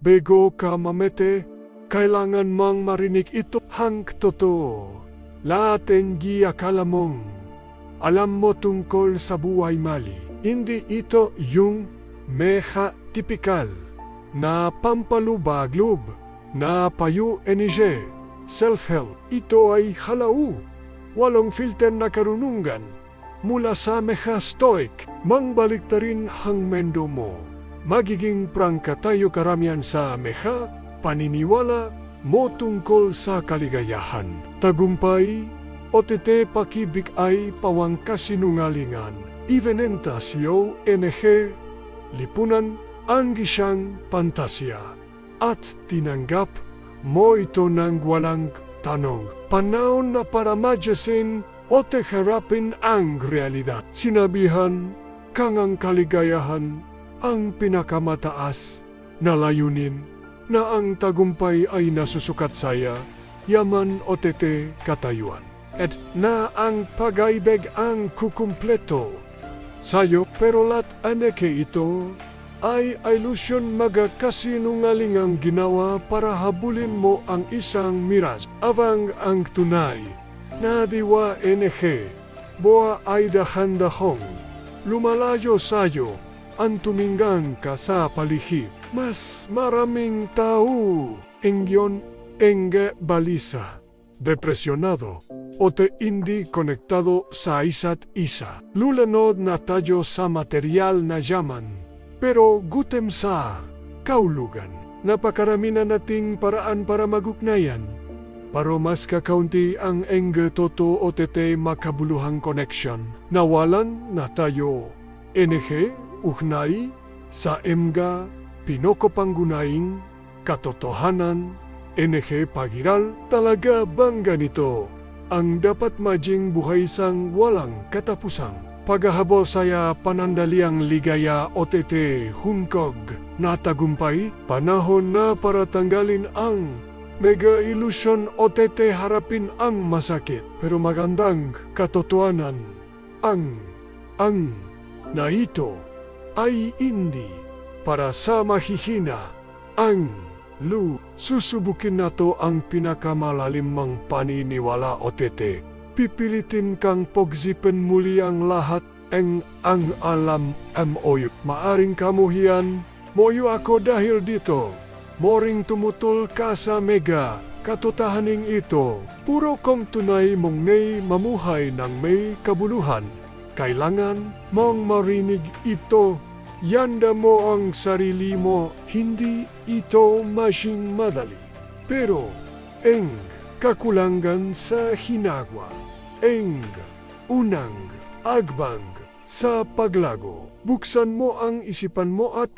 Bego ka mamete, kailangan mang marinig ito hang totoo. Lahat ng akala mong alam mo tungkol sa buhay mali. Hindi ito yung meha tipikal na pampalubag-lub na payo energy, self-help. Ito ay halau, walong filter na karunungan mula sa meha stoic, mangbalik ta rin hang mendo mo. Magiging prangka tayo karamihan sa meha, paniniwala mo tungkol sa kaligayahan. Tagumpay, o tete pakibig ay pawang kasinungalingan. Ivenentasyo, NG, lipunan, ang gisang pantasya. At tinanggap mo ito ng walang tanong. Panahon na para madyasin o harapin ang realidad. Sinabihan kang ang kaligayahan ang pinakamataas na layunin na ang tagumpay ay nasusukat saya, yaman o tete katayuan. At na ang pag-ibig ang kukumpleto sayo, pero lat aneke ito ay ilusyon magakasinungalingang ginawa para habulin mo ang isang miras. Avang ang tunay na diwa NG, boa ay dahan-dahong lumalayo sayo ang tuminggang ka sa palihig. Mas maraming tao engyon enge balisa, depresyonado o te hindi konektado sa isa't isa. Lulanod na tayo sa material na yaman, pero gutem sa kaulugan. Napakarami na nating paraan para magugnayan. Pero mas kakaunti ang enge toto o tete makabuluhang connection. Nawalan na tayo NG, ugnay, sa emga, pinokopanggunaing, katotohanan, NG pagiral, talaga bang ganito ang dapat maging buhay sang walang katapusang? Paghahabol saya panandaliang ligaya o tete hungkog na tagumpay, panahon na para tanggalin ang mega ilusyon o tete harapin ang masakit. Pero magandang katotohanan, ang na ito ay hindi para sa mahihina. Ang susubukin nato ang pinakamalalim mang paniniwala o tete. Pipilitin kang pagsipan muli ang lahat ang alam mo'yo. Maaring kamuhian mo'yo ako dahil dito. Moring tumutol ka sa mega katotohaning ito. Puro kong tunay mong may mamuhay ng may kabuluhan. Kailangan mong marinig ito. Yanda mo ang sarili mo, hindi ito masing madali. Pero, kakulangan sa hinagwa. Unang agbang sa paglago. Buksan mo ang isipan mo at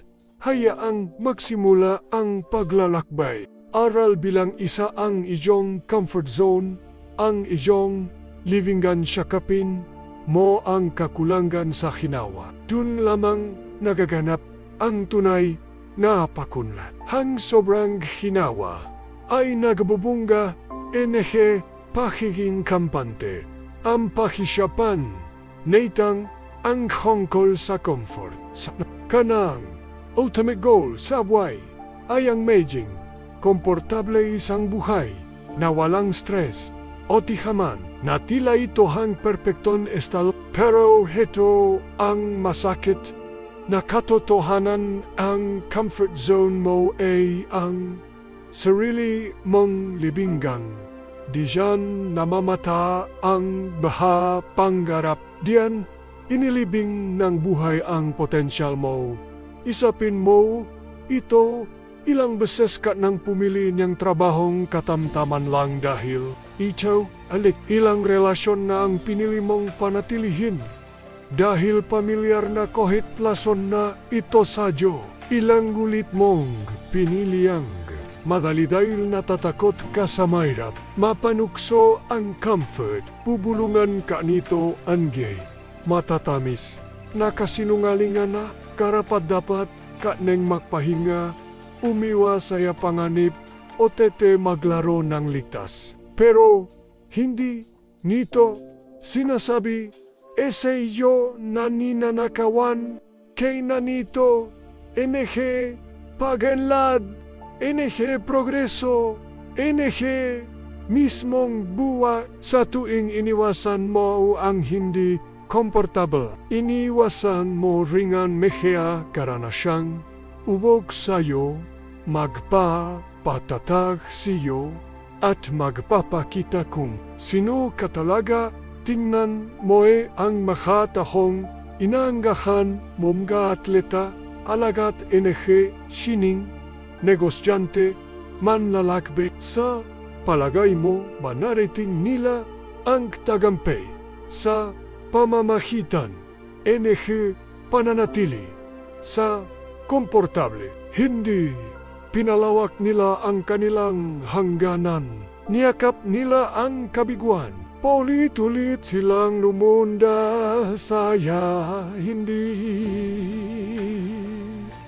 hayaang magsimula ang paglalakbay. Aral bilang isa ang iyong comfort zone, ang iyong livingan syakapin mo ang kakulangan sa hinawa. Dun lamang nagaganap ang tunay na pakunlat. Hang sobrang hinawa ay nagbubungga NG pahiging kampante. Ang pahisyapan, naitang ang hongkol sa comfort. Sa kanang ultimate goal sa buhay ay ang maging komportable isang buhay na walang stress o tihaman na tila ito hang perfecton estado. Pero heto ang masakit na katotohanan, ang comfort zone mo ay ang sarili mong libingan. Diyan namamata ang baha pangarap. Diyan inilibing ng buhay ang potensyal mo. Isapin mo ito, ilang beses ka nang pumili ng trabahong katamtaman lang dahil ito, ilang relasyon na ang pinili mong panatilihin. Dahil pamilyar na kahit lason na ito sadyo, ilang gulit mong piniliang madali dahil natatakot ka sa mahirap. Mapanukso ang comfort, bubulungan ka nito anggay. Matatamis, nakasinungalingan na, karapat-dapat ka neng magpahinga, umiwas saya panganib o tete maglaro ng ligtas. Pero hindi nito sinasabi, eseyo na ninanakawan, kay nanito, NG, paganlad, NG progreso, NG mismong buwa sa tuing iniwasan mo ang hindi komportable. Iniwasan mo ringan mehea karanasyang ubog sa'yo, magpapatatag siyo, at magpapakita kung sino ka talaga. Tingnan mo'y ang makatahong inaanggahan mong atleta, alagat NG, sining, negosyante, manlalakbay. Sa palagay mo ba narating nila ang tagumpay sa pamamagitan NG pananatili sa komportable? Hindi pinalawak nila ang kanilang hangganan. Niyakap nila ang kabiguan. Paulit-ulit silang lumunda saya hindi.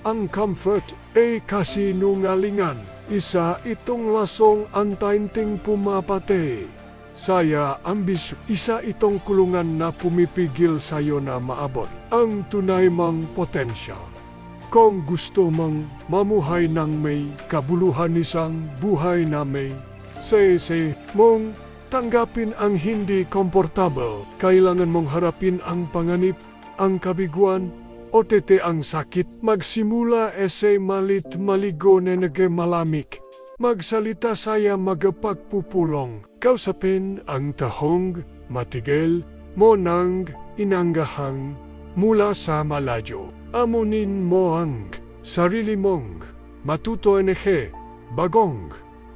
Ang comfort ay kasinungalingan. Isa itong lasong antainting pumapatay. Saya ambisyo. Isa itong kulungan na pumipigil sayo na maabot ang tunay mong potensyal. Kung gusto mong mamuhay ng may kabuluhan, isang buhay na may say mong tanggapin ang hindi komportable, kailangan mong harapin ang panganib, ang kabiguan, o tete ang sakit. Magsimula malit maligo na nagmalamik. Magsalita saya magpagpupulong. Kausapin ang tahong matigil mo nang inanggahang mula sa malayo. Amunin mo ang sarili mong matuto NG, bagong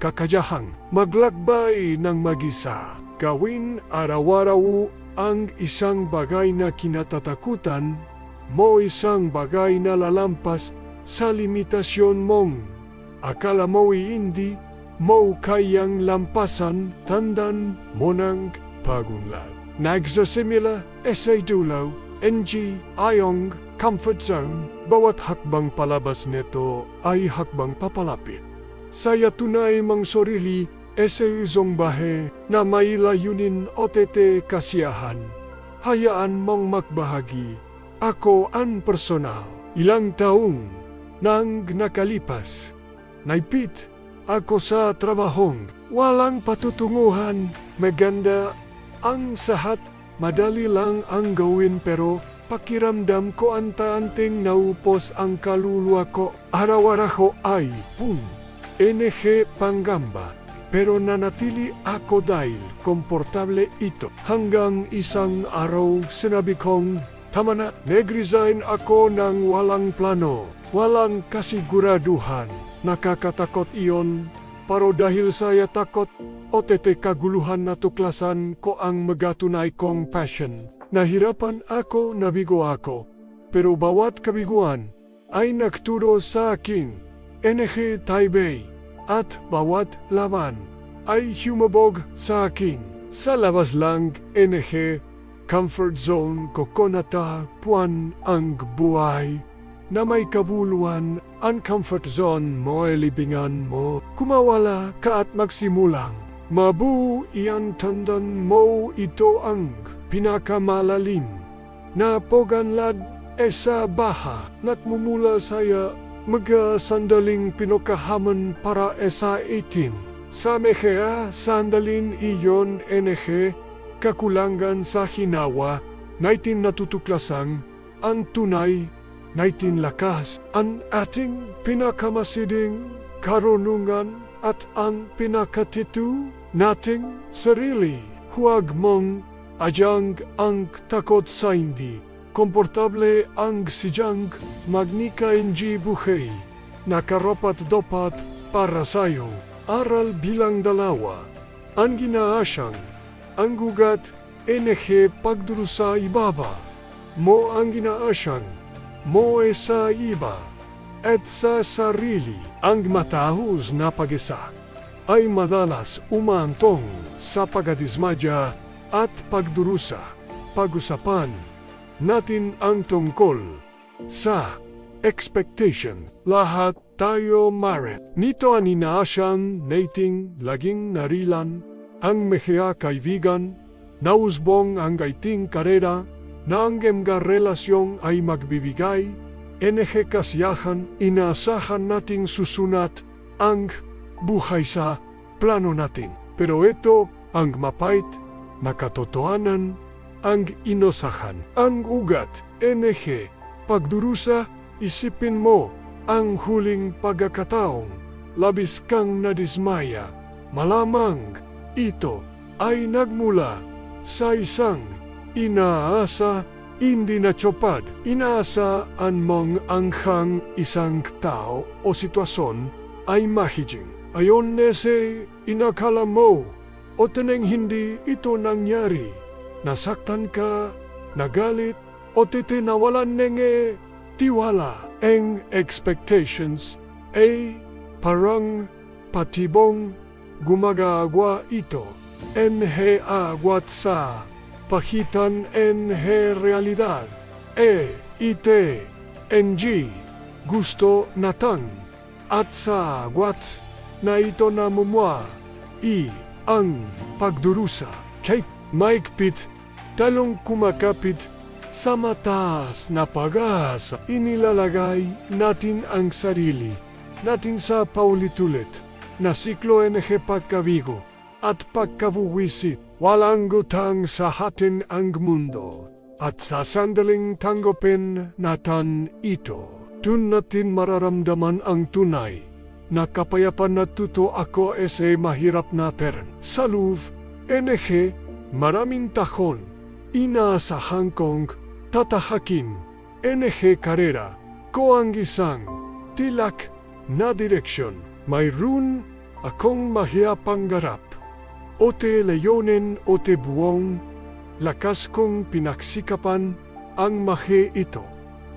kakayahang maglakbay ng mag-isa. Gawin araw-araw ang isang bagay na kinatatakutan mo, isang bagay na lalampas sa limitasyon mong akala mo'y hindi mo kayang lampasan. Tandaan mo ng pagunlad. Nagsasimula sa dulo NG ayong comfort zone. Bawat hakbang palabas nito ay hakbang papalapit saya tunay mang sarili sa isang bahe na may layunin o tete kasiyahan. Hayaan mong magbahagi. Ako ang personal. Ilang taong nang nakalipas, naipit ako sa trabahong walang patutunguhan. Maganda ang sahat, madali lang ang gawin, pero pakiramdam ko anta-anting naupos ang kaluluwa ko. Araw-araw ay NG panggamba, pero nanatili ako dahil komportable ito. Hanggang isang araw sinabi kong, tama na, nag-resign ako ng walang plano, walang kasiguraduhan. Nakakatakot iyon, pero dahil saya takot o tete kaguluhan, natuklasan ko ang magatunay kong passion. Nahirapan ako, nabigo ako, pero bawat kabiguan ay nagturo sa akin NG Taipei, at bawat laban ay humabog sa akin. Sa labas lang NG comfort zone ko konatapuan ang buhay na may kabuluhan. Ang comfort zone mo ay libingan mo. Kumawala ka at magsimulang mabuo iyan. Tandaan mo, ito ang pinakamalalim na poganlad sa baha natmumula saya magasandaling pinokahaman para sa itin. Sa mekea sandalin iyon NG kakulangan sa hinawa, naitin natutuklasang ang tunay, naitin lakas, ang ating pinakamasiding karunungan at ang pinakatitu nating sarili. Huwag mong adyang ang takot sa hindi komportable ang siyang magnika NG buhay. Nakarapat-dapat para sayo. Aral bilang dalawa. Ang ginaasyang ang gugat NG pagdurusa ibaba mo. Ang ginaasyang mo sa iba at sa sarili. Ang matahus na pag-isa ay madalas umantong sa pagdismadya at pagdurusa. Pag-usapan natin ang tungkol sa expectation. Lahat tayo marit. Nito ang inaasahan nating laging narilan ang mehea kaibigan, nausbong ang gaiting karera, na ang mga relasyon ay magbibigay NG kasiyahan. Inaasahan nating susunat ang buhay sa plano natin. Pero ito ang mapait na katotohanan, ang inosahan. Ang ugat, NG, pagdurusa, isipin mo ang huling pagkakataong labis kang nadismaya. Malamang ito ay nagmula sa isang inaasa hindi natupad. Inaasaan mong anghang isang tao o sitwasyon ay mahiging. Ayon nese inakala mo o teneng hindi ito nangyari. Nasaktan ka, nagalit, o titinawalan nenge tiwala. Ang expectations ay parang patibong gumagagwa ito. NG agwat sa pagitan NG realidad. Ite NG gusto natang at sa agwat na ito namumwa ang pagdurusa. Kay maikpit talong kumakapit sa mataas na pag-asa. Inilalagay natin ang sarili natin sa paulit-ulit na siklo NG pagkabigo at pagkabuwisit. Walang gutang sa atin ang mundo at sa sandaling tanggapin natin ito. Dun natin mararamdaman ang tunay na kapayapaan. Natuto ako sa mahirap na peren. Sa Louvre, NG, maraming tahon. Inaasahan kong tatahakin NG karera ko ang isang tilak na direksyon. Mayroon akong mahihapang garap. O te leyonin o te buong, lakas kong pinagsikapan ang mahe ito.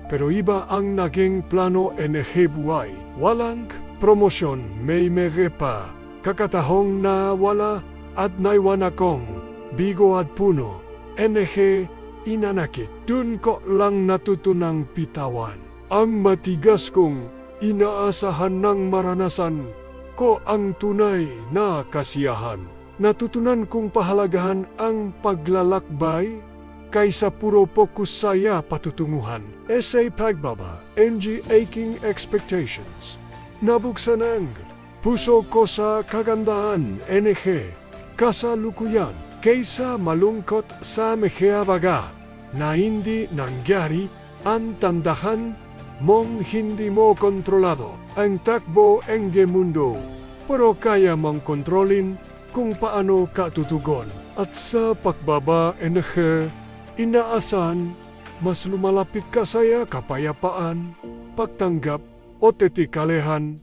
Pero iba ang naging plano NG buhay. Walang promosyon, may pa, kakatahong na wala at naiwan akong bigo at puno. NG inanakit, dun ko lang natutunang pitawan. Ang matigas kong inaasahan ng maranasan ko ang tunay na kasiyahan. Natutunan kong pahalagahan ang paglalakbay kaysa puro fokus saya patutunguhan. Essay pagbaba, NG aching expectations. Nabuksan ang puso ko sa kagandahan NG kasalukuyan kaysa malungkot sa meheabaga na hindi nangyari. Ang tandahan mong hindi mo kontrolado ang takbo ng mundo, pero kaya mong kontrolin kung paano ka tutugon. At sa pagbaba NG, inaasahan mas lumalapit ka saya kapayapaan, pagtanggap o tetikalehan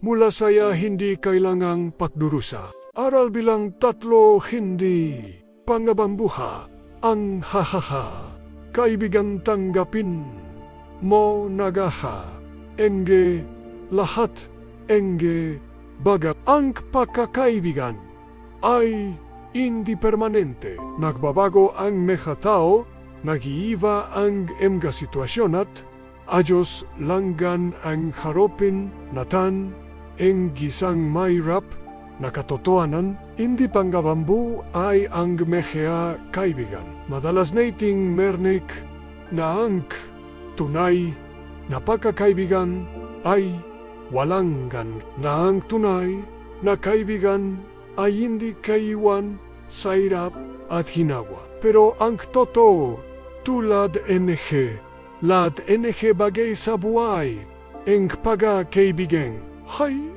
mula saya hindi kailangang pagdurusa. Aral bilang 3, hindi pangabambuha ang hahaha. Kaibigan tanggapin mo nagaha. NG lahat NG bagap ang pagkakaibigan ay hindi permanente. Nagbabago ang mga tao, nag-iiba ang mga sitwasyon at ayos langgan ang harapin natan ang gisang mayrap na katotohanan. Hindi pangabambu ay ang mga kaibigan. Madalas nating mernik na ang tunay na pagkakaibigan ay walang gan. Na ang tunay na kaibigan ay hindi kaiwan sa hirap at hinawa. Pero ang totoo, tulad NG, lahat NG bagay sa buhay, ang pagkakaibigan ay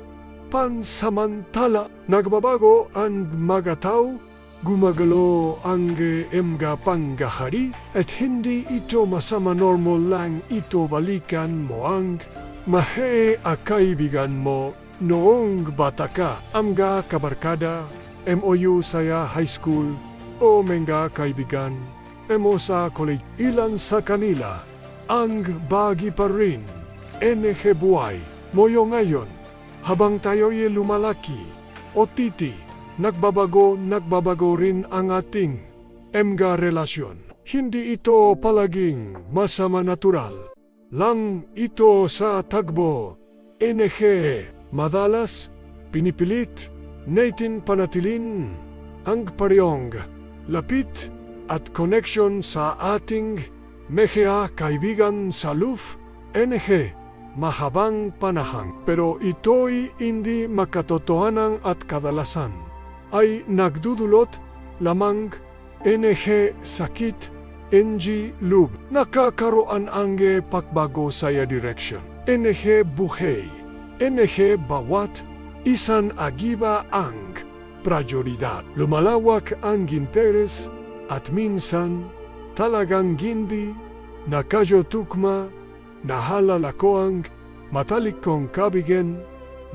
pansamantala. Nagbabago ang mga tao, gumagalo ang mga pangyayari, at hindi ito masama. Normal lang ito. Balikan mo ang kaibigan mo noong bata ka. Mga kabarkada, MOU saya high school o mga kaibigan mo sa college. Ilan sa kanila ang bagi pa rin NG buhay mo ngayon habang tayo'y lumalaki o titi. Nagbabago rin ang ating mga relasyon. Hindi ito palaging masama. Natural lang ito sa tagbo NG. Madalas pinipilit natin panatilin ang parehong lapit at connection sa ating mga kaibigan sa Louvre. NG mahabang panahon. Pero ito'y hindi makatotohanan at kadalasan ay nagdudulot lamang NG sakit, NG lub. Nakakaroon ang pagbago sa direksyon. NG buhay. NG bawat isang agiba ang prioridad. Lumalawak ang interes at minsan talagang hindi nakajotukma. Nahalala ko ang matalik kong kabigen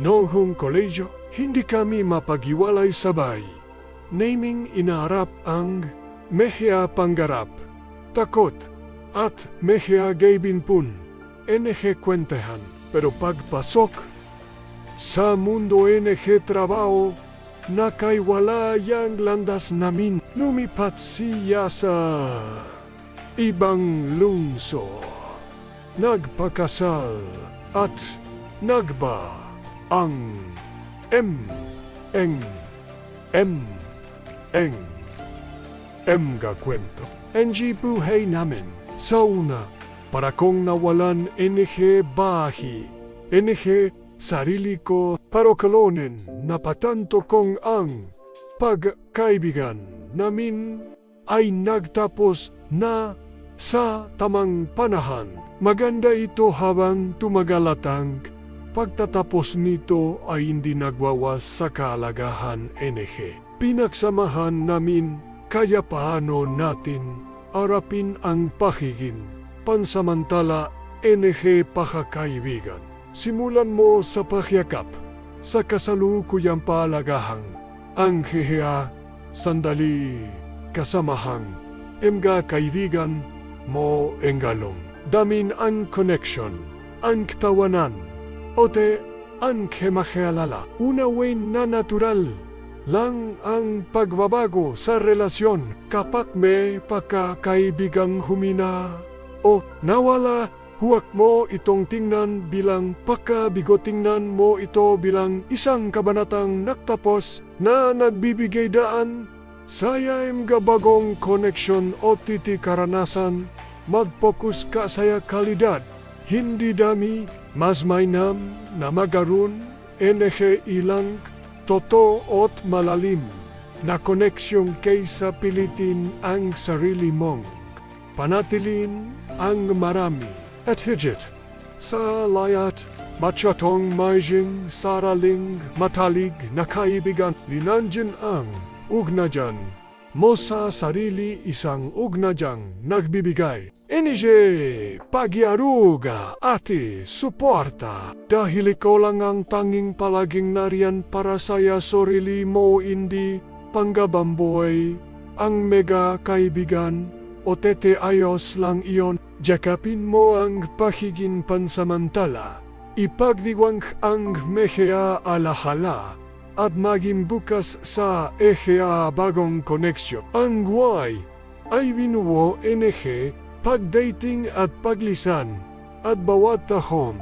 noong koledyo. Hindi kami mapag-iwalay sabay. Naming inaharap ang mehya pangarap, takot, at mehya gaybin pun. NG kwentehan. Pero pagpasok sa mundo NG trabaho, nakaiwala yang landas namin. Lumipat siya sa ibang lungsod. Nagpakasal at nagba ang ga kwento. NG buhay namin. Sa una, para kong nawalan NG bahi. NG sarili ko parokalonin na patanto kong ang pagkaibigan namin ay nagtapos na sa tamang panahon. Maganda ito habang tumagalatang pagtatapos nito ay hindi nagwawas sa kahalagahan NG. Pinagsamahan namin kaya paano natin harapin ang pahigin pansamantala NG pakakaibigan. Simulan mo sa pagyakap sa kasalukuyang palagahang ang hihiya sandali kasamahang mga kaibigan mo engalong. Damin ang connection, ang katawanan, ote ang kemahialala. Unawin na natural lang ang pagbabago sa relasyon kapag may pagkakaibigang humina o nawala. Huwag mo itong tingnan bilang pagkabigo, tingnan mo ito bilang isang kabanatang nagtapos na nagbibigay daan saya mga bagong connection o titi karanasan. Mag-focus ka sa kalidad, hindi dami, mas mainam na magaroon NG ilang totoo at malalim na koneksyon kaysa pilitin ang sarili mong panatilin ang marami at higit sa layat masyatong maijing saraling matalig na kaibigan. Linandyan ang ugnajan mo sa sarili, isang ugnajang nagbibigay NG pagyaruga ati suporta dahil ikaw lang ang tanging palaging nariyan para saya sarili mo, hindi panggabamboy ang mega kaibigan o tete ayos lang iyon. Jakapin mo ang pahigin pansamantala, ipagdiwang ang mehya alahala at maging bukas sa ehya bagong koneksyon. Ang guay ay binuo NG pagdating at paglisan at bawat tahon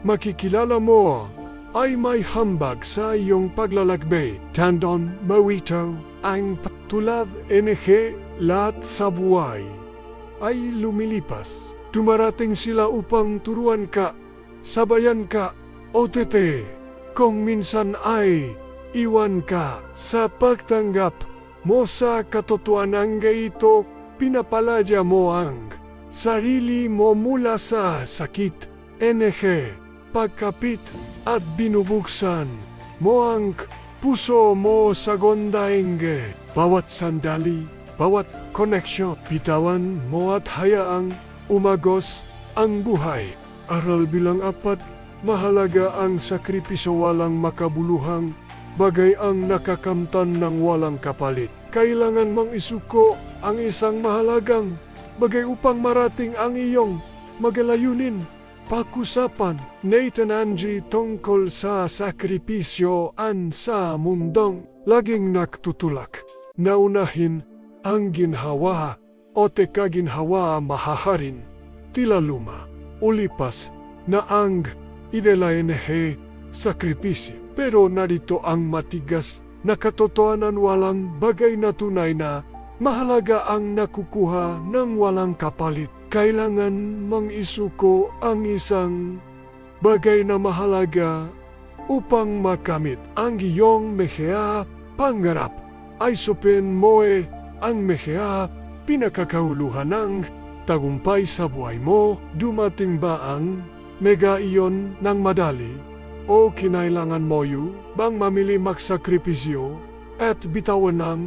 makikilala mo ay may hambag sa iyong paglalakbay. Tandon mo ito ang tulad NG lahat sa buhay ay lumilipas. Dumarating sila upang turuan ka, sabayan ka, o tete, kung minsan ay iwan ka sa pagtanggap mo sa katotohanan ito, pinapaladya mo ang sarili mo mula sa sakit, NG, pagkapit at binubuksan mo ang puso mo sa gondaenge. Bawat sandali, bawat koneksyon, bitawan mo at hayaang umagos ang buhay. Aral bilang 4, mahalaga ang sakripisyo, walang makabuluhang bagay ang nakakamtan ng walang kapalit. Kailangan mang isuko ang isang mahalagang bagay upang marating ang iyong magalayunin. Pag-usapan Nathan Angie tungkol sa sakripisyo sa mundong laging nagtutulak. Naunahin ang ginhawa o ginhawa mahaharin tila luma ulipas na ang idela NG sakripisyo. Pero narito ang matigas na katotohanan, walang bagay na tunay na mahalaga ang nakukuha ng walang kapalit. Kailangan mang isuko ang isang bagay na mahalaga upang makamit ang iyong mehea pangarap. Ay supin mo ang mehea pinakakauluhan ng tagumpay sa buhay mo. Dumating ba ang mega iyon ng madali? O kinailangan mo bang mamili magsakripisyo at bitawan ng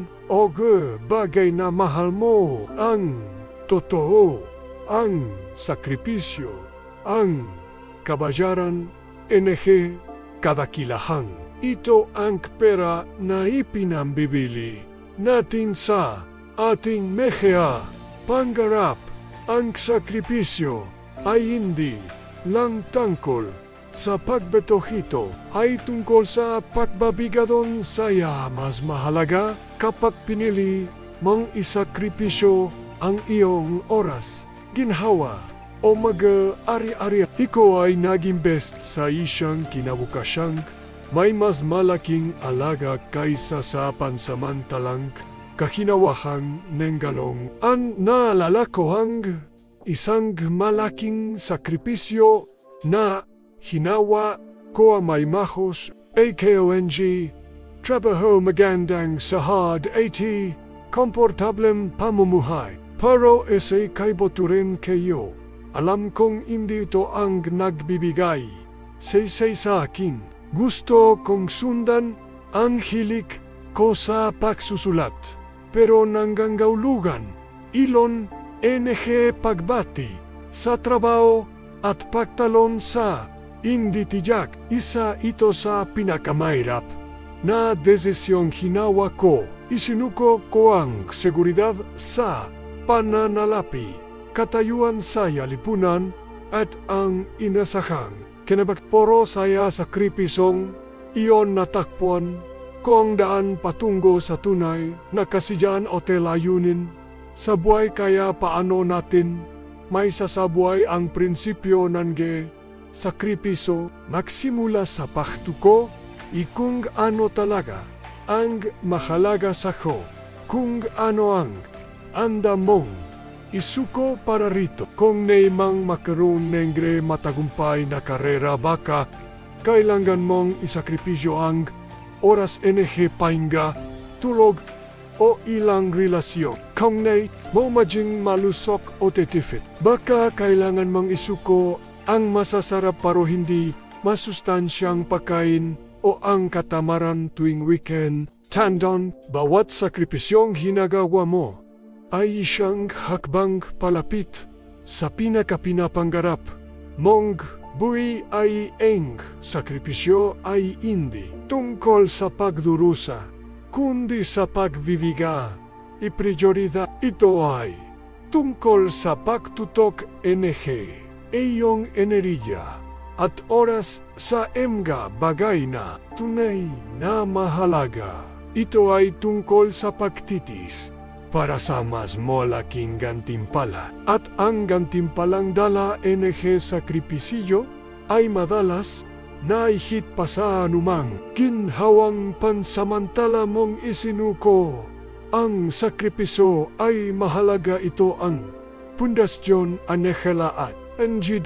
bagay na mahal mo? Ang totoo, ang sakripisyo, ang kabayaran, kadakilahan. Ito ang pera na ipinambibili natin sa ating mehea pangarap. Ang sakripisyo ay hindi lang tungkol sa pagbeto, ay tungkol sa pagbabigadon saya. Mas mahalaga kapag pinili mong isakripisyo ang iyong oras, ginhawa o mag-ari-ari. Ikaw ay naging best sa isang kinabukasyang may mas malaking alaga kaysa sa pansamantalang kahinawahang nenggalong. Ang naalala ko ang isang malaking sakripisyo na hinawa ko ang may mahos, AKONG, trabaho magandang sahod at komportableng pamumuhay. Pero isa'y kaiboturin kayo. Alam kong hindi ito ang nagbibigay sa akin. Gusto kong sundan ang hilig ko sa pagsusulat. Pero nanggagaulugan, ilon, pagbati sa trabaho at pagtalon sa hindi tiyak. Isa ito sa pinakamahirap na desisyong hinawa ko. Isinuko ko ang seguridad sa pananalapi, katayuan sa lipunan at ang inasahang kinabagporo saya sakripisong iyon natakpuan ko ang daan patungo sa tunay na kasiyahan o layunin sa buhay. Kaya paano natin may sasabuhay ang prinsipyo ng sakripiso magsimula sa pagtuko kung ano talaga ang mahalaga sa ko, kung ano ang anda mong isuko para rito. Kung naimang makaroon ng matagumpay na karera, baka kailangan mong isakripisyo ang oras, pahinga, tulog o ilang relasyon. Kung mo maging malusok o titifit, baka kailangan mong isuko ang masasarap pero hindi masustansyang pagkain o ang katamaran tuwing weekend. Tandaan, bawat sakripisyong hinagawa mo ay isang hakbang palapit sa pinakapinapangarap mong buhay. Ay ang sakripisyo ay hindi tungkol sa pagdurusa, kundi sa pagviviga. Ipriorida ito ay tungkol sa pagtutok iyong enerhiya at oras sa mga bagay na tunay na mahalaga. Ito ay tungkol sa pagtitis para sa mas malaking gantimpala. At ang gantimpalang dala sakripisyo ay madalas na higit pa sa anumang ginhawang pansamantala mong isinuko. Ang sakripisyo ay mahalaga. Ito ang pundasyon at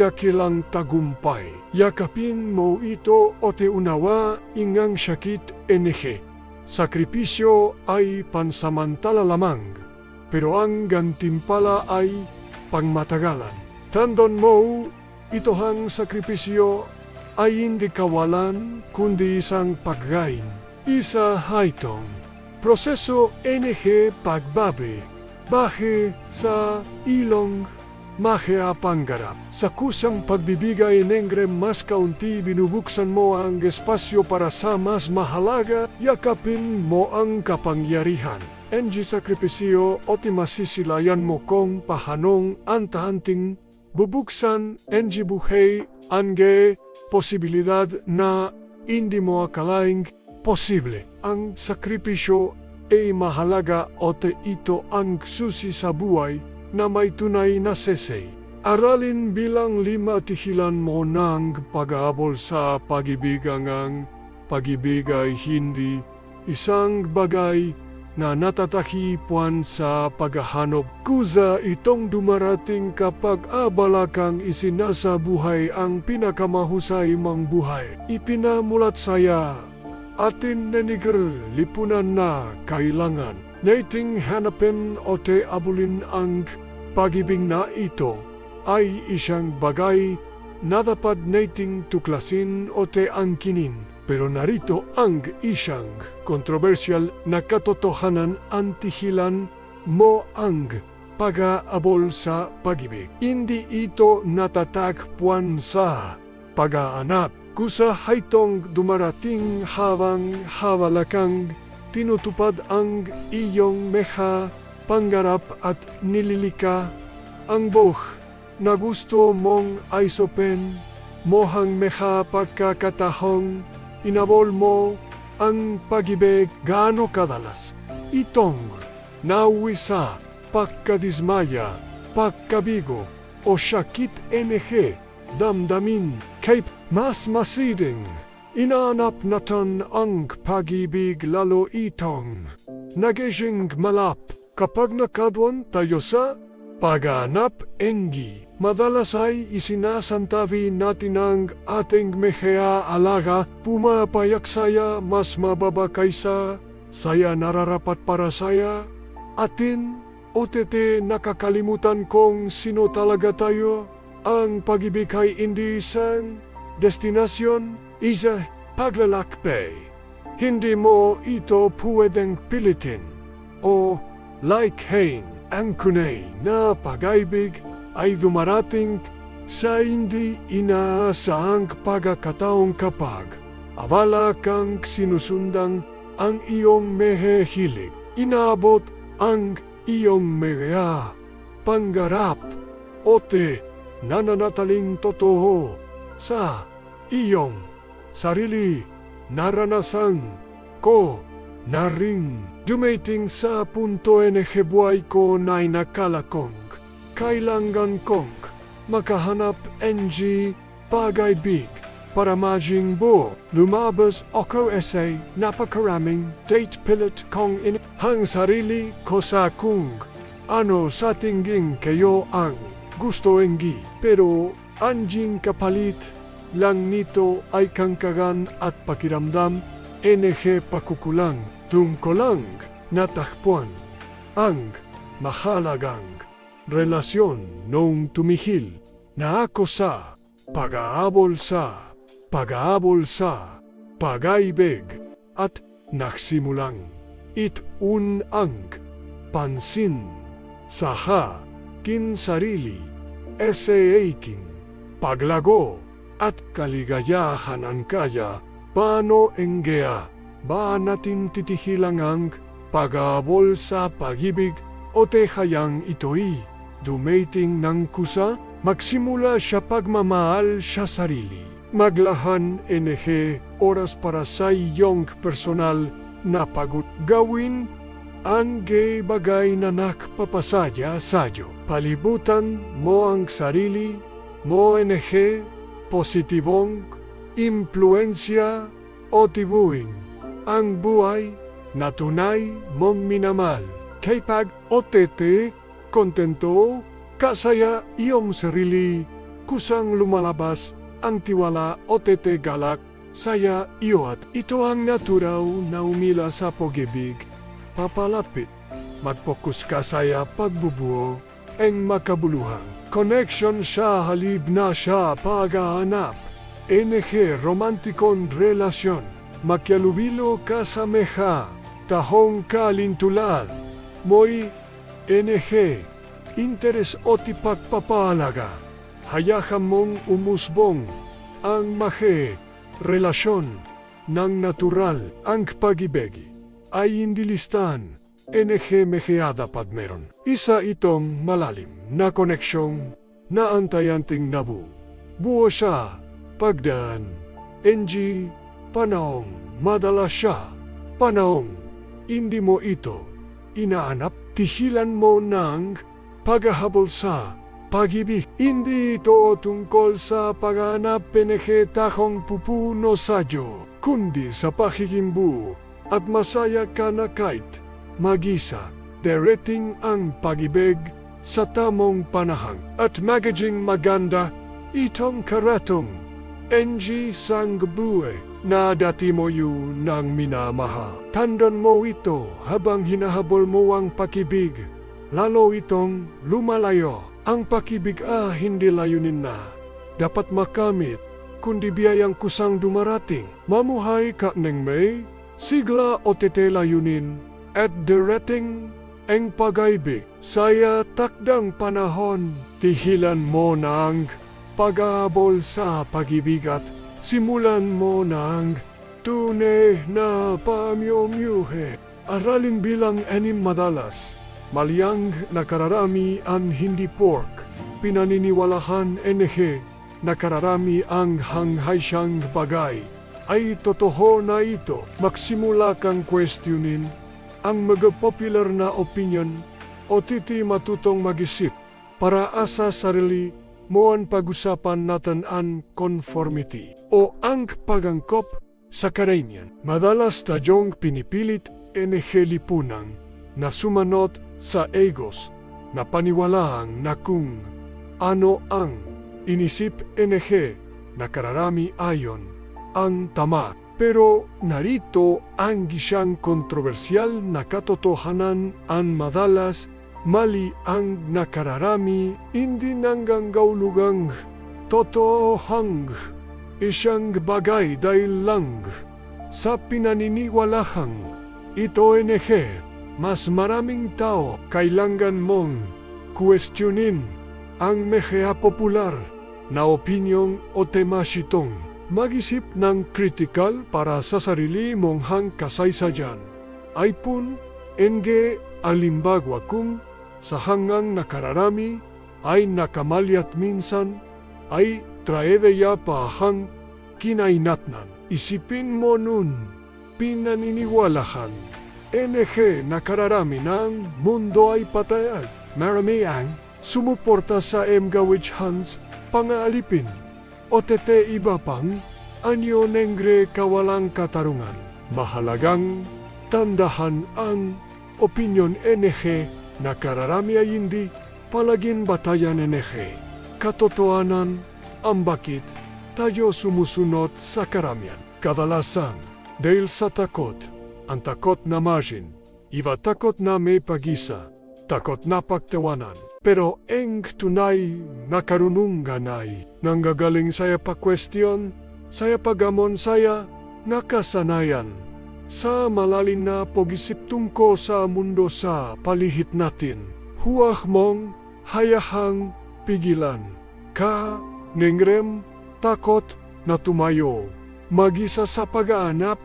dakilang tagumpay. Yakapin mo ito o unawa ingang sakit. Sakripisyo ay pansamantala lamang, pero ang gantimpala ay pangmatagalan. Tandaan mo, ito ang sakripisyo ay hindi kawalan kundi isang paggain. Isa haitong proseso pagbabi bahe sa ilong mahea pangarap. Sa kusang pagbibigay ng mas kaunti, binubuksan mo ang espasyo para sa mas mahalaga. Yakapin mo ang kapangyarihan. Sakripisyo o masisilayan mo kung pahanong antahanting bubuksan buhay ang posibilidad na hindi mo akalaing posible. Ang sakripisyo ay mahalaga o ito ang susi sa buhay na may tunay na sesay. Aralin bilang 5 tihilan mo ng pag-aabol sa pag-ibig. Ang pag-ibig ay hindi isang bagay na natatahipuan sa paghahanap. Kusa itong dumarating kapag abala kang isinasabuhay ang pinakamahusay mong buhay. Ipinamulat saya atin nanigar lipunan na kailangan. Nating hanapin o te abulin ang pag-ibig na ito ay isang bagay na dapat nating tuklasin o te angkinin. Pero narito ang isang kontrobersyal na katotohanan, antihilan mo ang pag-aabol sa pag-ibig. Hindi ito natatagpuan sa pag-aanap. Kusa haytong dumarating habang hawalakang tinutupad ang iyong meha, pangarap at nililika ang buh na gusto mong aisopen, mohang meha pagkakatahong inabol mo ang pag-ibig. Gaano kadalas itong nawi sa pagkadismaya, pagkabigo o sakit damdamin kay mas masiding inaanap natin ang pag-ibig, lalo itong nagising malap kapag nakadwan tayo sa pag-aanap. Engi madalas ay isinasantabi natin ang ating mehea alaga, pumapayak saya mas mababa kaysa saya nararapat para saya. Atin o tete nakakalimutan kung sino talaga tayo. Ang pag-ibig ay hindi isang destinasyon, isa paglalakbay. Hindi mo ito pwedeng pilitin o likhain. Ang tunay na pag-ibig ay dumarating sa hindi inaasahang pagkakataong kapag abala kang sinusundan ang iyong mehehilig, inaabot ang iyong mga pangarap o te nananataling totoo sa iyong sarili. Naranasan ko na rin dumating sa punto buhay ko na nakala kong kailangan kong makahanap ng pag-ibig para maging buo. Lumabas ako essay, napakaraming date pilit kong hang sarili ko sa kung ano sa tingin kayo ang gusto engi. Pero anjing kapalit lang nito ay kangkagan at pakiramdam, pakukulang tungkolang natakpuan ang mahalagang relasyon nung tumihil na ako sa pag-aabol sa pag-ibig at nagsimulang ang pansin sa aking sarili, aking paglago at kaligayahan. Ang kaya paano engea ba natin titihilang ang pag-aabol sa pag-ibig o tehayang ito'y dumating ng kusa? Magsimula siya pagmamahal sa sarili. Maglahan oras para sa iyong personal na pagod. Gawin ang bagay na nakpapasaya sa'yo. Palibutan mo ang sarili mo positibong impluensya o tibuin ang buhay na tunay mong minamahal. Kay pag o tete kontento kasaya iyong sarili, kusang lumalabas ang tiwala o tete galak saya iyo at ito ang natural na umila sa pag-ibig. Papalapit, mag-focus ka saya pagbubuo ang makabuluhan. Connection sa halib na siya pag-aanap. Romantikon relasyon. Makialubilo ka sa meha, tahong kalintulad. Mo'y interes o tipagpapahalaga. Hayahan mong umusbong ang relasyon ng natural. Ang pag-ibig ay hindi listahan. Dapat meron. Isa itong malalim na koneksyong na antayanting buo siya pagdaan. Panahong madalas siya. Panahong hindi mo ito inaanap. Tihilan mo ng paghahabol sa pag-ibig. Hindi ito tungkol sa paghanap tahong pupuno sa'yo, kundi sa pakikimbuo at masaya ka na kahit mag-isa. Darating ang pag-ibig sa tamang panahon. At magiging maganda itong karatong NG sang buhay na dati mo yun nang minamahal. Tandaan mo ito habang hinahabol mo ang pag-ibig. Lalo itong lumalayo. Ang pag-ibig hindi layunin na dapat makamit, kundi biyayang kusang dumarating. Mamuhay ka ng may sigla o layunin at darating ang pag-ibig. Saya takdang panahon, tihilan mo ng pag-aabol sa pag-ibig at simulan mo ng tunay na pamyumyuhe. Aralin bilang 6 madalas. Malyang nakararami ang hindi pork. Pinaniniwalahan nakararami ang hanghay siyang bagay. Ay totoo na ito. Magsimula kang questionin ang mga popular na opinion o titi matutong mag-isip para asa sarili mo ang pag-usapan natin ang conformity o ang pagangkop sa karamihan. Madalas tadyong pinipilit lipunan na sumanot sa egos na paniwalaang na kung ano ang inisip nakararami ayon ang tama. Pero narito ang isang kontrobersyal na katotohanan ang madalas mali ang nakararami hindi nanggagaulugang totoohang isang bagay dahil lang sa pinaniniwalahang ito mas maraming tao kailangan mong questionin ang mehea popular na opinyon o tema sitong mag-isip ng kritikal para sa sarili mong kasaysayan. Ay pun, alimbagwa kung sa hanggang nakararami ay nakamalyat minsan ay traedeya pa hang kinainatnan. Isipin mo nun, pinaniniwalahan, nakararami ng mundo ay patayag. Marami ang sumuporta sa mga witch hunts, pangaalipin. O iba pang anyo nengre kawalang katarungan. Mahalagang tandahan ang opinyon nakararami ay hindi palaging batayan katotohanan ang bakit tayo sumusunod sa karamihan. Kadalasan, dahil sa takot, ang takot na margin, iba takot na may pag-isa, takot na pagtawanan. Pero ang tunay na karunungan ay nanggagaling saya pa question, saya pagamon saya nakasanayan sa malalim na pag-isip tungkol sa mundo sa palihit natin. Huwag mong hayahang pigilan ka nengrem takot na tumayo. Mag-isa sa pag-aanap,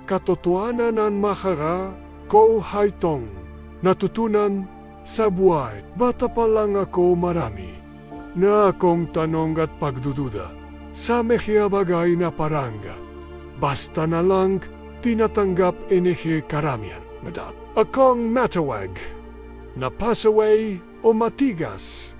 katotohanan ang mahara ko haytong natutunan sa buhay. Bata pa lang ako marami na akong tanong at pagdududa sa mehea bagay na paranga. Basta na lang tinatanggap karamihan. Madap. Akong matawag na pasaway o matigas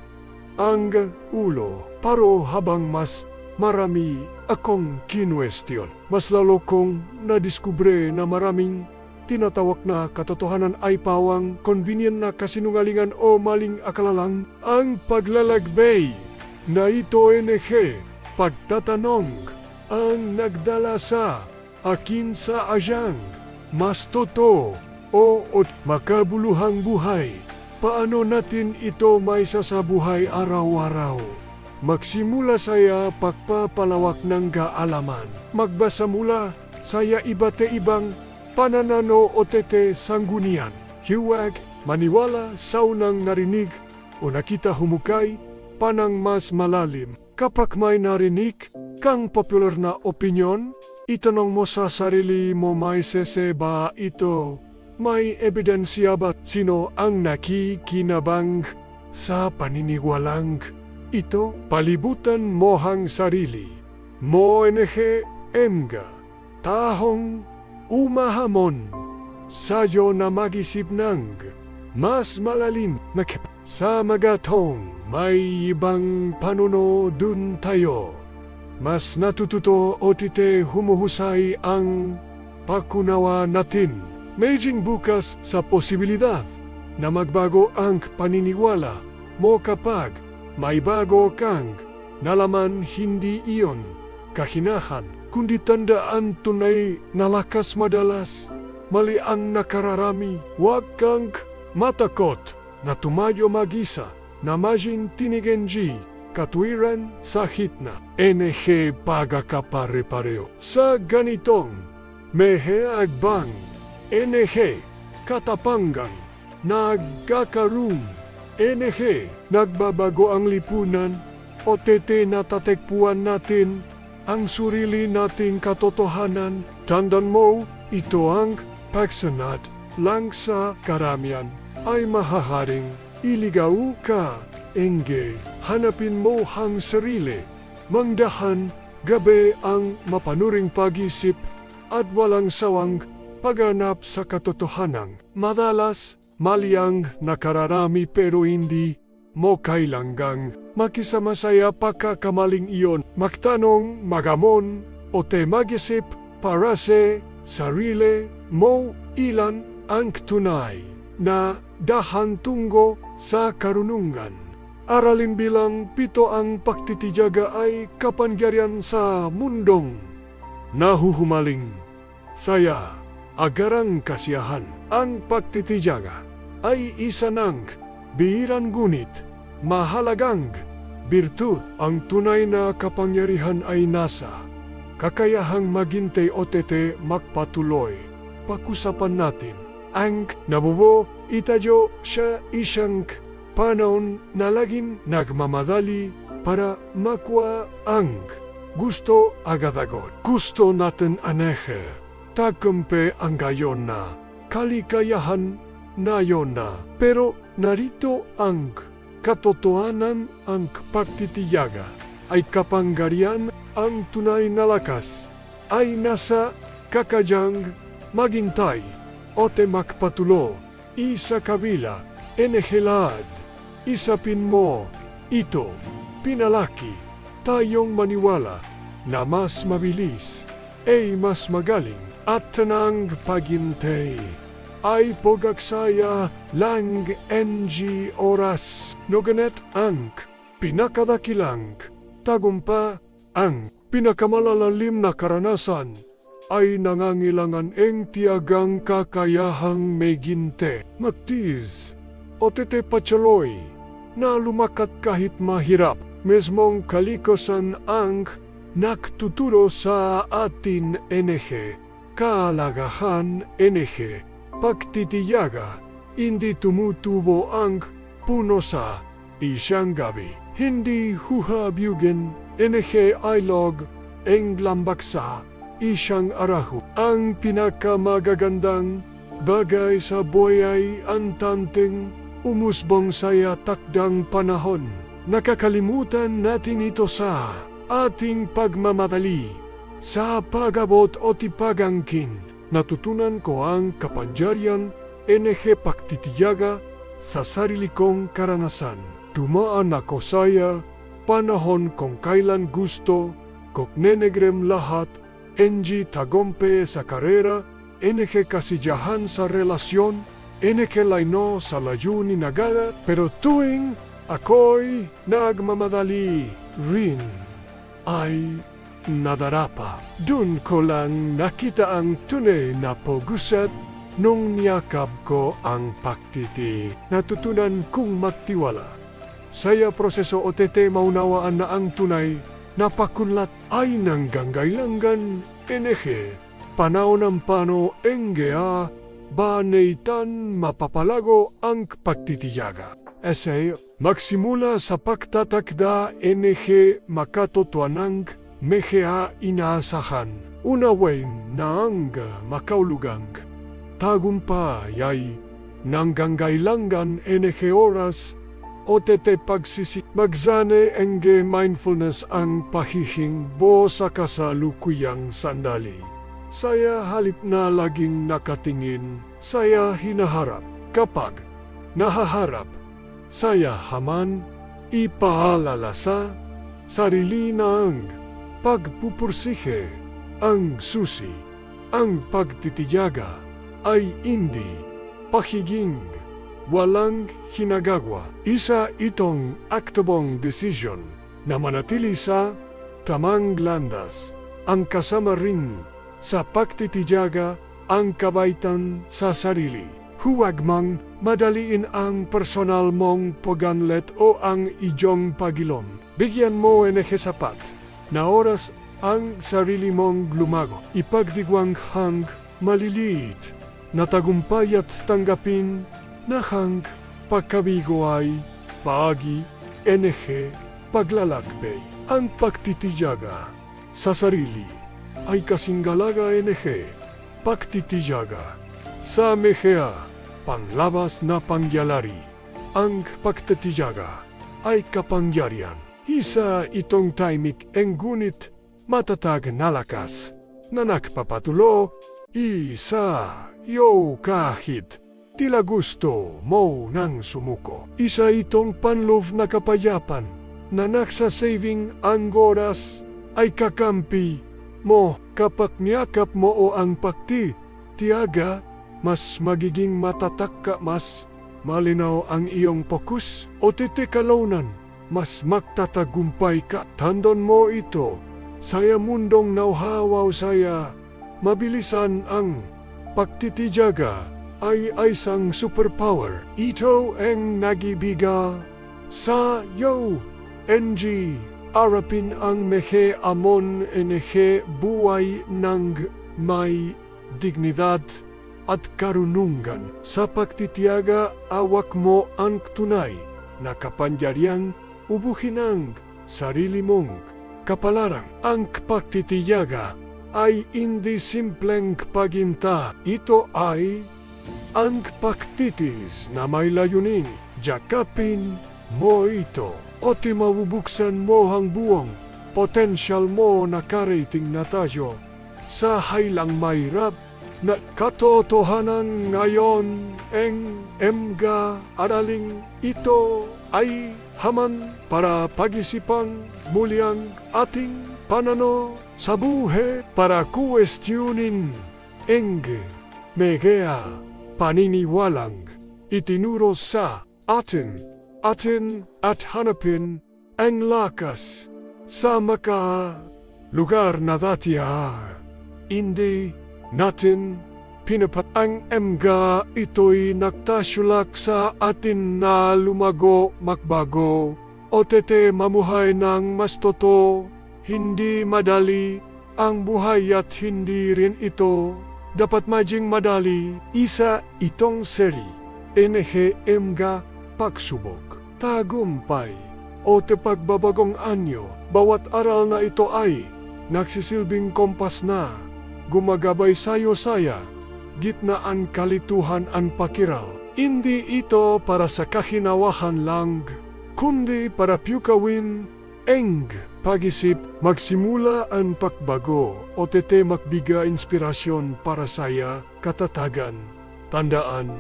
ang ulo. Pero habang mas marami akong kinwestiyon, mas lalo kong nadiskubre na maraming tinatawag na katotohanan ay pawang convenient na kasinungalingan o maling akala lang. Ang paglalagbay na ito pagtatanong ang nagdala sa akin sa asyang mas totoo o makabuluhang buhay. Paano natin ito may sasabuhay araw-araw? Magsimula saya pagpapalawak ng kaalaman. Magbasa mula saya iba't ibang pananano o sanggunian. Huwag maniwala sa unang narinig o nakita humukay panang mas malalim. Kapag may narinig kang popular na opinyon, itanong mo sa sarili mo may sese ba ito? May ebidensya ba sino ang nakikinabang sa paniniwalang ito? Palibutan mo ang sarili mo emga tahong umahamon sayo na mag-isip ng mas malalim na sa magatong may ibang panunodun tayo. Mas natututo o humuhusay ang pagkunawa natin Maging bukas sa posibilidad na magbago ang paniniwala mo kapag may bago kang nalaman, hindi iyon kahinahan, kundi tandaan tunay na lakas. Madalas mali ang nakararami. Huwag kang matakot na tumayo mag-isa na maging tinigenji katwiran sa hitna. NG pagkakapare-pareho. Sa ganitong mehe agbang NG katapangan nagkakaroon. NG nagbabago ang lipunan. OTT natatekpuan natin ang surili nating katotohanan. Tandaan mo, ito ang pagsanat lang sa karamihan ay mahaharing iligaw ka. NG, hanapin mo ang sarili. Mangdahan gabi ang mapanuring pag-isip at walang sawang paghanap sa katotohanan. Madalas mali ang nakararami pero hindi mo kailangang makisama sa pagkakamaling iyon. Magtanong, magamon, o te mag-isip para sa sarili mo ilan ang tunay na dahan tungo sa karunungan. Aralin bilang 7 ang pagtitiyaga ay kapangyarihan sa mundong nahuhumaling. Saya, agarang kasiyahan. Ang pagtitiyaga ay isa ng bihirang ngunit mahalagang birtud. Ang tunay na kapangyarihan ay nasa kakayahang maghintay OTT magpatuloy. Pag-usapan natin ang nabubo itayo sa isang panahon na laging nagmamadali para makuha ang gusto agad-agad. Gusto natin anehe, tagumpay ang gayon na kalikayahan na yon na. Pero narito ang katotohanan, ang pagtitiyaga ay kapangyarihan. Ang tunay na lakas ay nasa kakayahang maghintay o te magpatuloy. Isa kabila, enehilad. Isapin mo ito, pinalaki tayong maniwala na mas mabilis ay mas magaling at tanang paghintay ay pogaksaya lang NG oras. Noganet ang pinakadakilang tagumpa, ang pinakamalalalim na karanasan ay nangangailangan ng tiyagang kakayahang meginte. Magtiis o tete patuloy na lumakat kahit mahirap. Mesmong kalikosan ang nagtuturo sa atin. NG kaalagahan. NG pagtitiyaga, hindi tumutubo ang puno sa isang gabi. Hindi huhabyugin. NG ilog ang lambak sa isang araw. Ang pinakamagagandang bagay sa buhay ay ang tanting umusbong sa takdang panahon. Nakakalimutan natin ito sa ating pagmamadali. Sa pag-abot o tipagangkin, natutunan ko ang kapangyarihan. NG pagtitiyaga sa sarili kong karanasan. Dumaan ako sa panahon kung kailan gusto kong nenegrem lahat. NG tagumpay sa karera. NG kasiyahan sa relasyon. NG layno sa layunin agad. Pero tuwing ako'y nagmamadali rin ay nadarapa. Dun ko lang nakita ang tunay na pag-usat. Nung niyakap ko ang pagtiti, natutunan kong magtiwala. Saya proseso OTT maunawaan na ang tunay na pakunlat ay nanggangailangan. NG panahon ng pano NGA banaitan mapapalago ang pagtitiyaga. Essay magsimula sa pagtatakda. NG makatotoanang mehea inaasahan. Unawain na ang makaulugang tagumpay ay nanggangailangan. NG oras OTT pagsisik. Magsane NG mindfulness ang pahihing bo sa kasalukuyang sandali. Saya halip na laging nakatingin, saya hinaharap. Kapag nahaharap, saya haman ipaalala sa sarili na ang pagpupursihe, ang susi, ang pagtitiyaga ay hindi pakiging walang hinagagwa. Isa itong aktibong desisyon na manatili sa tamang landas. Ang kasama rin sa pagtitiyaga ang kabaitan sa sarili. Huwag mang madaliin ang personal mong pagganlet o ang iyong pagilom. Bigyan mo sapat na oras ang sarili mong lumago. Ipagdigwang hang maliliit na tagumpay at tanggapin na hang pagkabigo ay bahagi paglalakbay. Ang pagtitiyaga sa sarili ay kasinggalaga pagtitiyaga sa mehea panglabas na pangyalari. Ang pagtitiyaga ay kapangyarihan. Isa itong tahimik ngunit matatag na lakas na nagpapatulo isa yo kahit tila gusto mo nang sumuko. Isa itong panloob na kapayapan na nagsasaving ang oras ay kakampi mo kapag niyakap mo o ang pagtitiyaga. Mas magiging matatak ka, mas malinaw ang iyong fokus o titikalaunan, mas magtatagumpay ka. Tandon mo ito, saya mundong nauhawaw saya, mabilisan ang pagtitiyaga ay isang superpower. Ito ang nagibiga sa iyo, arapin ang mehe amon buhay ng may dignidad at karunungan. Sa pagtitiyaga, awak mo ang tunay na kapangyarihang ubuhin ang sarili mong kapalaran. Ang pagtitiyaga ay hindi simpleng paginta. Ito ay ang pagtitis na may layunin. Jakapin mo ito o mabubuksan mo ang buong potensyal mo na karating na tayo sa hailang mahirap na katotohanan ngayon ang mga araling ito ay haman para pag-isipang muli ang ating pananaw sa buhay para kuwestiyonin ang mga paniniwalang itinuro sa atin at hanapin ang lakas sa lugar na dati hindi natin pinapat. Ang mga ito'y nagtasulak sa atin na lumago, magbago, o mamuhay ng mas totoo. Hindi madali ang buhay at hindi rin ito dapat maging madali. Isa itong seri, mga pagsubok, tagumpay, o pagbabagong anyo. Bawat aral na ito ay nagsisilbing kompas na gumagabay sayo saya, gitnaan kalituhan ang pakiral. Hindi ito para sa kahinawahan lang, kundi para pukawin ang pag-isip, magsimula ang pagbago o magbigay inspirasyon para saya, katatagan, tandaan,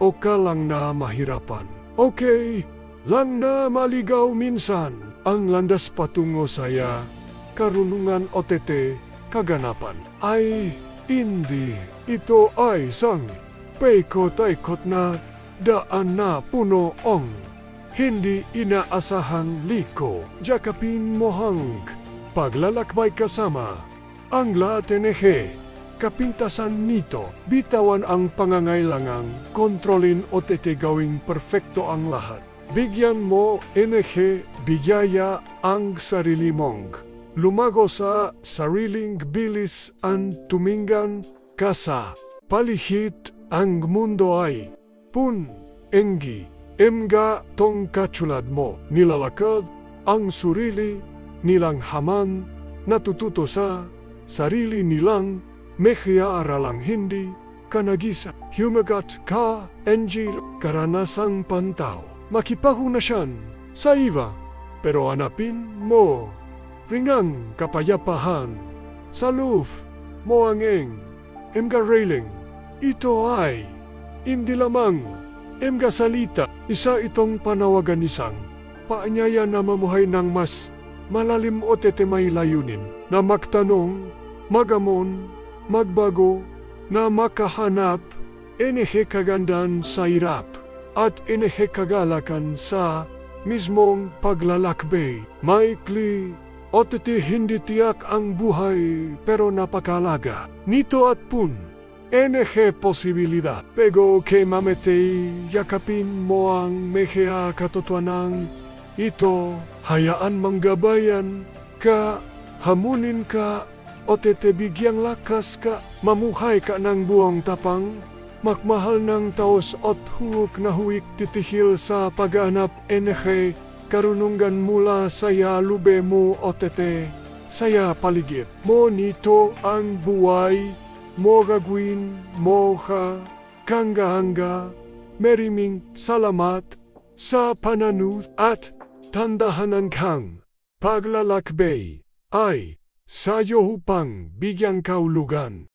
o kalang na mahirapan. Okay, lang na maligaw minsan ang landas patungo saya, karunungan o kaganapan. Ay, hindi. Ito ay isang paikot-ikot na daan na puno ang hindi inaasahang liko. Jakapin mo hang paglalakbay kasama ang kapintasan nito. Bitawan ang pangangailangang kontrolin o gawing perfecto ang lahat. Bigyan mo bigaya ang sarili mong lumago sa sariling bilis ang tumingan ka sa palihit. Ang mundo ay mga tong katulad mo. Nilalakad ang surili nilang haman, natututo sa sarili nilang aralang hindi kanagisa. Humagat ka, karanasang pantaw. Makipahunasyan sa iba, pero hanapin mo ringang kapayapahan sa loob mo ang mga railing. Ito ay hindi lamang mga salita. Isa itong panawagan isang paanyaya na mamuhay ng mas malalim o may layunin, na magtanong, magamon, magbago, na makahanap Enehe kagandahan sa hirap, at enehe kagalakan sa mismong paglalakbay. Maikli, otiti hindi tiyak ang buhay pero napakalaga. Nito at pun, enehe posibilidad. Pero ke mametei, yakapin mo ang mehea katotohanan ito, hayaan manggabayan ka, hamunin ka, o bigyang lakas ka, mamuhay ka ng buong tapang, magmahal ng taos at huwag na huwik titihil sa paghanap enehe, karunungan mula saya lube mo o saya paligid. Mo nito ang buhay, mo gagawin, mo ka, kangga-hangga, meriming salamat, sa pananut at tandahanan kang paglalakbay ay sayo upang bigyang kaulugan.